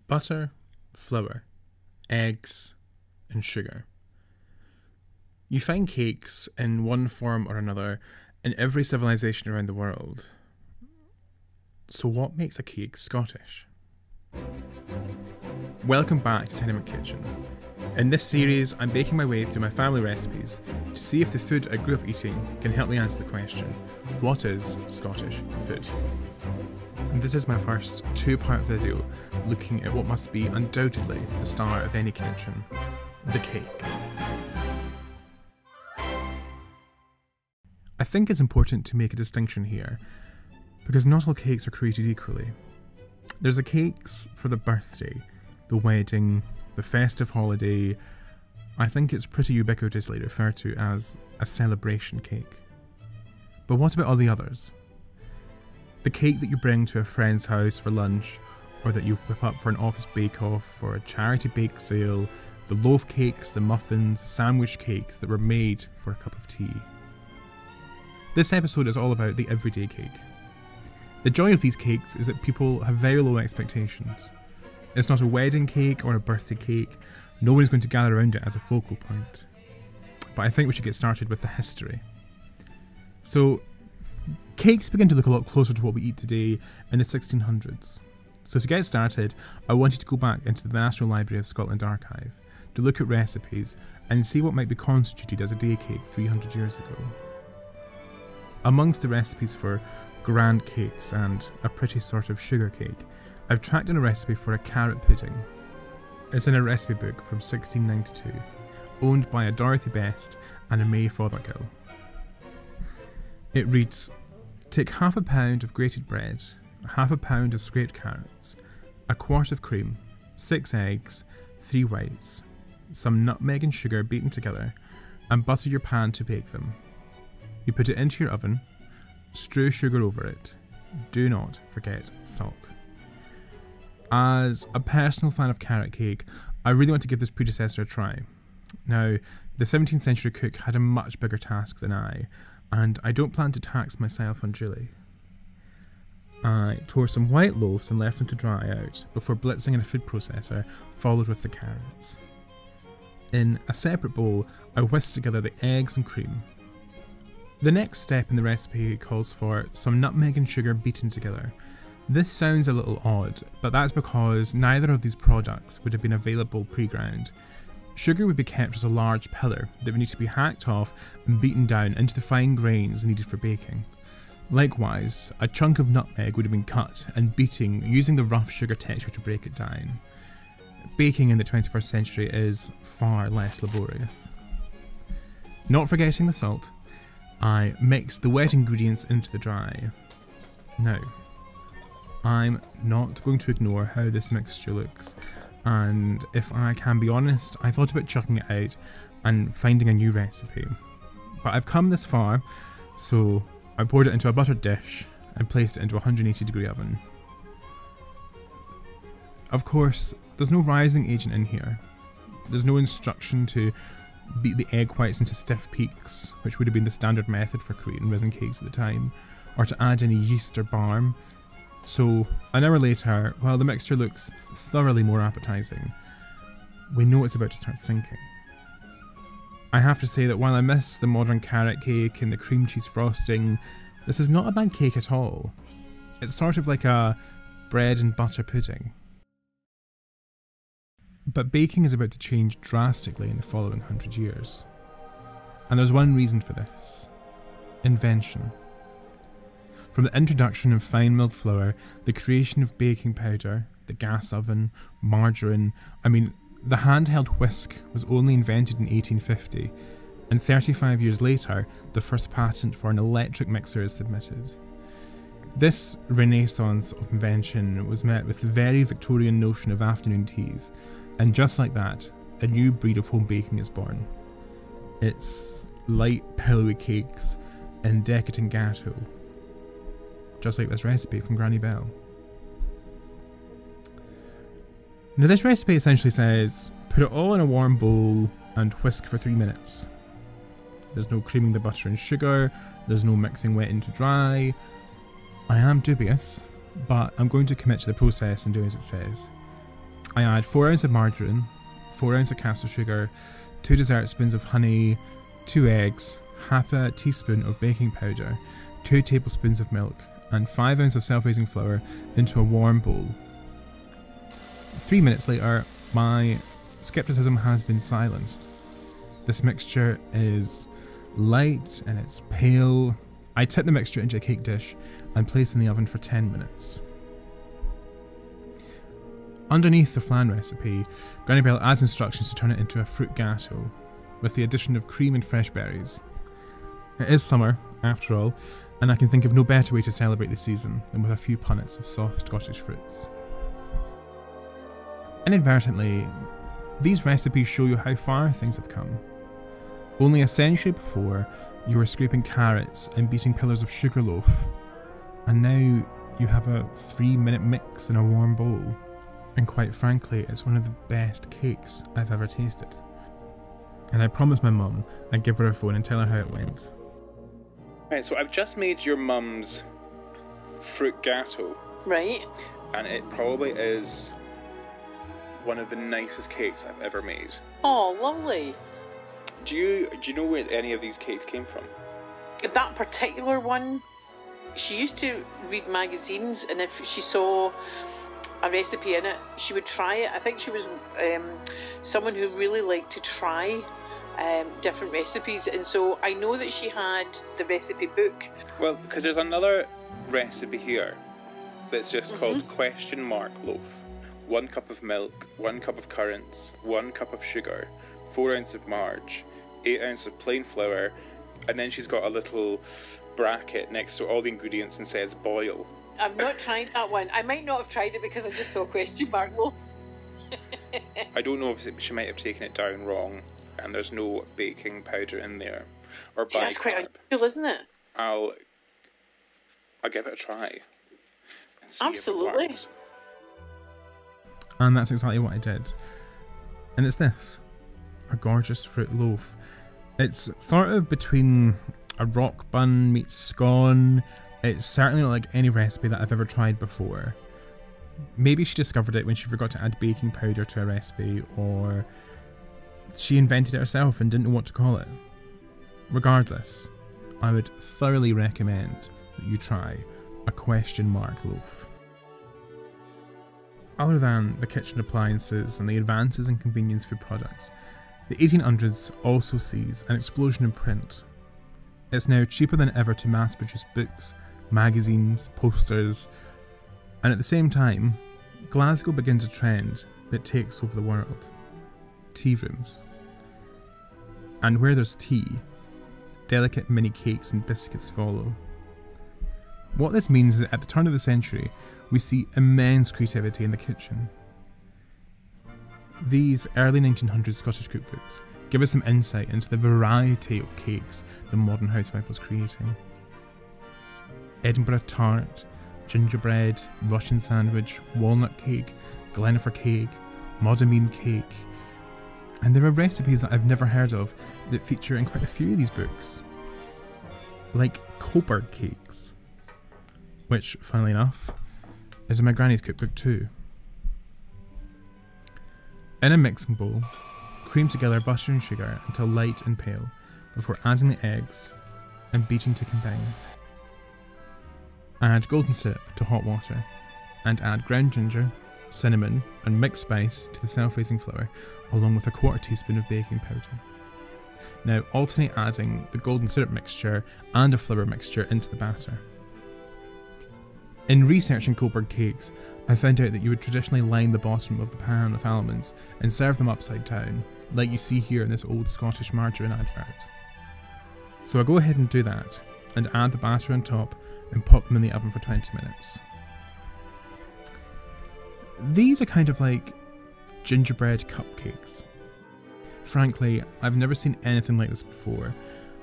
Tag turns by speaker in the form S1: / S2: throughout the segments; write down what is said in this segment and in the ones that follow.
S1: Butter, flour, eggs, and sugar. You find cakes in one form or another in every civilization around the world. So what makes a cake Scottish? Welcome back to Tenement Kitchen. In this series, I'm baking my way through my family recipes to see if the food I grew up eating can help me answer the question, what is Scottish food? And this is my first two-part video looking at what must be undoubtedly the star of any kitchen, the cake. I think it's important to make a distinction here, because not all cakes are created equally. There's the cakes for the birthday, the wedding, the festive holiday. I think it's pretty ubiquitously referred to as a celebration cake. But what about all the others? The cake that you bring to a friend's house for lunch, or that you whip up for an office bake-off or a charity bake sale, the loaf cakes, the muffins, the sandwich cakes that were made for a cup of tea. This episode is all about the everyday cake. The joy of these cakes is that people have very low expectations. It's not a wedding cake or a birthday cake. No one is going to gather around it as a focal point. But I think we should get started with the history. So, cakes begin to look a lot closer to what we eat today in the 1600s. So to get started, I wanted to go back into the National Library of Scotland archive to look at recipes and see what might be constituted as a day cake 300 years ago. Amongst the recipes for grand cakes and a pretty sort of sugar cake, I've tracked down a recipe for a carrot pudding. It's in a recipe book from 1692, owned by a Dorothy Best and a May Fothergill. It reads, take half a pound of grated bread, half a pound of scraped carrots, a quart of cream, 6 eggs, 3 whites, some nutmeg and sugar beaten together, and butter your pan to bake them. You put it into your oven, strew sugar over it. Do not forget salt. As a personal fan of carrot cake, I really want to give this predecessor a try. Now, the 17th century cook had a much bigger task than I, and I don't plan to tax myself unduly. I tore some white loaves and left them to dry out before blitzing in a food processor, followed with the carrots. In a separate bowl, I whisked together the eggs and cream. The next step in the recipe calls for some nutmeg and sugar beaten together. This sounds a little odd, but that's because neither of these products would have been available pre-ground. Sugar would be kept as a large pillar that would need to be hacked off and beaten down into the fine grains needed for baking. Likewise, a chunk of nutmeg would have been cut and beaten using the rough sugar texture to break it down. Baking in the 21st century is far less laborious. Not forgetting the salt, I mixed the wet ingredients into the dry. Now, I'm not going to ignore how this mixture looks, and if I can be honest, I thought about chucking it out and finding a new recipe. But I've come this far, so I poured it into a buttered dish and placed it into a 180-degree oven. Of course, there's no rising agent in here. There's no instruction to beat the egg whites into stiff peaks, which would have been the standard method for creating risen cakes at the time, or to add any yeast or barm. So, an hour later, while the mixture looks thoroughly more appetising, we know it's about to start sinking. I have to say that while I miss the modern carrot cake and the cream cheese frosting, this is not a bad cake at all. It's sort of like a bread and butter pudding. But baking is about to change drastically in the following 100 years. And there's one reason for this. Invention. From the introduction of fine milled flour, the creation of baking powder, the gas oven, margarine, the handheld whisk was only invented in 1850, and 35 years later, the first patent for an electric mixer is submitted. This renaissance of invention was met with the very Victorian notion of afternoon teas, and just like that, a new breed of home baking is born. It's light, pillowy cakes and decadent gateau. Just like this recipe from Granny Bell. Now this recipe essentially says, put it all in a warm bowl and whisk for 3 minutes. There's no creaming the butter and sugar, there's no mixing wet into dry. I am dubious, but I'm going to commit to the process and do as it says. I add 4 ounces of margarine, 4 ounces of caster sugar, 2 dessert spoons of honey, 2 eggs, half a teaspoon of baking powder, 2 tablespoons of milk, and 5 ounces of self-raising flour into a warm bowl. 3 minutes later, my skepticism has been silenced. This mixture is light and it's pale. I tip the mixture into a cake dish and place it in the oven for 10 minutes. Underneath the flan recipe, Granny Bell adds instructions to turn it into a fruit gateau, with the addition of cream and fresh berries. It is summer, after all, and I can think of no better way to celebrate the season than with a few punnets of soft Scottish fruits. Inadvertently, these recipes show you how far things have come. Only a century before, you were scraping carrots and beating pillars of sugar loaf, and now you have a 3-minute mix in a warm bowl. And quite frankly, it's one of the best cakes I've ever tasted. And I promised my mum I'd give her a phone and tell her how it went.
S2: Right, so I've just made your mum's fruit gateau.
S3: Right.
S2: And it probably is one of the nicest cakes I've ever made.
S3: Oh, lovely.
S2: Do you know where any of these cakes came from?
S3: That particular one, she used to read magazines, and if she saw a recipe in it, she would try it. I think she was someone who really liked to try different recipes, and so I know that she had the recipe book.
S2: Well, because there's another recipe here that's just called question mark loaf. 1 cup of milk, 1 cup of currants, 1 cup of sugar, 4 ounces of marge, 8 ounces of plain flour, and then she's got a little bracket next to all the ingredients and says boil.
S3: I've not tried that one. I might not have tried it because I just saw question mark loaf.
S2: I don't know if she might have taken it down wrong, and there's no baking powder in there, or bicarb.
S3: That's quite unusual, isn't it?
S2: I'll give it a try. And see
S3: Absolutely.
S2: If it works.
S1: And that's exactly what I did. And it's this, a gorgeous fruit loaf. It's sort of between a rock bun meets scone. It's certainly not like any recipe that I've ever tried before. Maybe she discovered it when she forgot to add baking powder to a recipe, or she invented it herself and didn't know what to call it. Regardless, I would thoroughly recommend that you try a question mark loaf. Other than the kitchen appliances and the advances in convenience food products, the 1800s also sees an explosion in print. It's now cheaper than ever to mass produce books, magazines, posters, and at the same time, Glasgow begins a trend that takes over the world. Tea rooms. And where there's tea, delicate mini cakes and biscuits follow. What this means is that at the turn of the century, we see immense creativity in the kitchen. These early 1900s Scottish cookbooks give us some insight into the variety of cakes the modern housewife was creating. Edinburgh tart, gingerbread, Russian sandwich, walnut cake, Glennifer cake, Modamine cake, and there are recipes that I've never heard of that feature in quite a few of these books, like Coburg cakes, which, funnily enough, is in my granny's cookbook too. In a mixing bowl, cream together butter and sugar until light and pale before adding the eggs and beating to combine. Add golden syrup to hot water and add ground ginger, cinnamon and mixed spice to the self-raising flour along with a 1/4 teaspoon of baking powder. Now alternate adding the golden syrup mixture and a flour mixture into the batter. In researching Coburg cakes, I found out that you would traditionally line the bottom of the pan with almonds and serve them upside down, like you see here in this old Scottish margarine advert. So I go ahead and do that, and add the batter on top and pop them in the oven for 20 minutes. These are kind of like gingerbread cupcakes. Frankly, I've never seen anything like this before,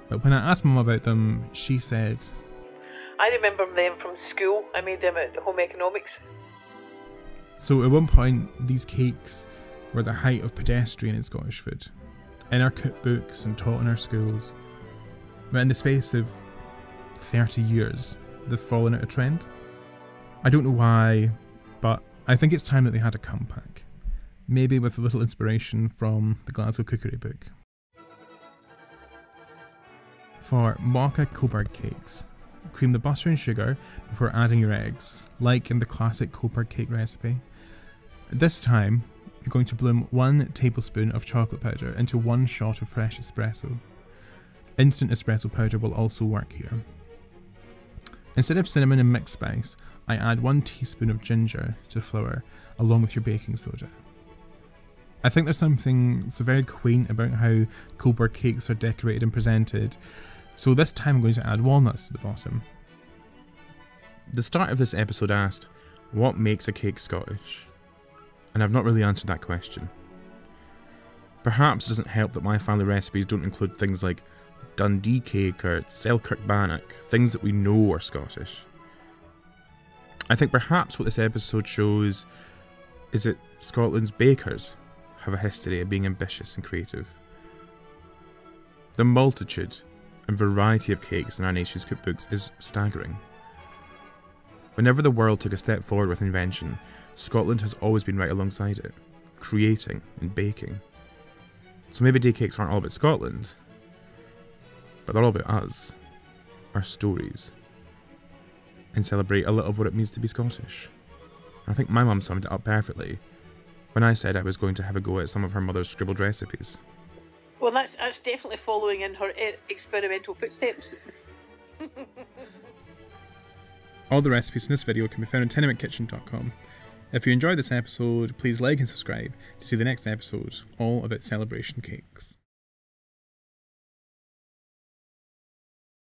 S1: but when I asked Mum about them, she said,
S3: I remember them from school. I made them at home economics.
S1: So at one point, these cakes were the height of pedestrian in Scottish food, in our cookbooks and taught in our schools. But in the space of 30 years, they've fallen out of trend. I don't know why, but I think it's time that they had a comeback. maybe with a little inspiration from the Glasgow Cookery book. For Mocha Coburg cakes, cream the butter and sugar before adding your eggs, like in the classic Coburg cake recipe. This time, you're going to bloom 1 tablespoon of chocolate powder into 1 shot of fresh espresso. Instant espresso powder will also work here. Instead of cinnamon and mixed spice, I add 1 teaspoon of ginger to the flour, along with your baking soda. I think there's something so very quaint about how Coburg cakes are decorated and presented, so this time I'm going to add walnuts to the bottom. The start of this episode asked, what makes a cake Scottish? And I've not really answered that question. Perhaps it doesn't help that my family recipes don't include things like Dundee cake or Selkirk bannock, things that we know are Scottish. I think perhaps what this episode shows is that Scotland's bakers have a history of being ambitious and creative. The multitude and variety of cakes in our nation's cookbooks is staggering. Whenever the world took a step forward with invention, Scotland has always been right alongside it, creating and baking. So maybe day cakes aren't all about Scotland, but they're all about us, our stories, and celebrate a little of what it means to be Scottish. I think my mum summed it up perfectly when I said I was going to have a go at some of her mother's scribbled recipes.
S3: Well, that's definitely following in her experimental footsteps.
S1: All the recipes in this video can be found on tenementkitchen.com. If you enjoyed this episode, please like and subscribe to see the next episode, all about celebration cakes.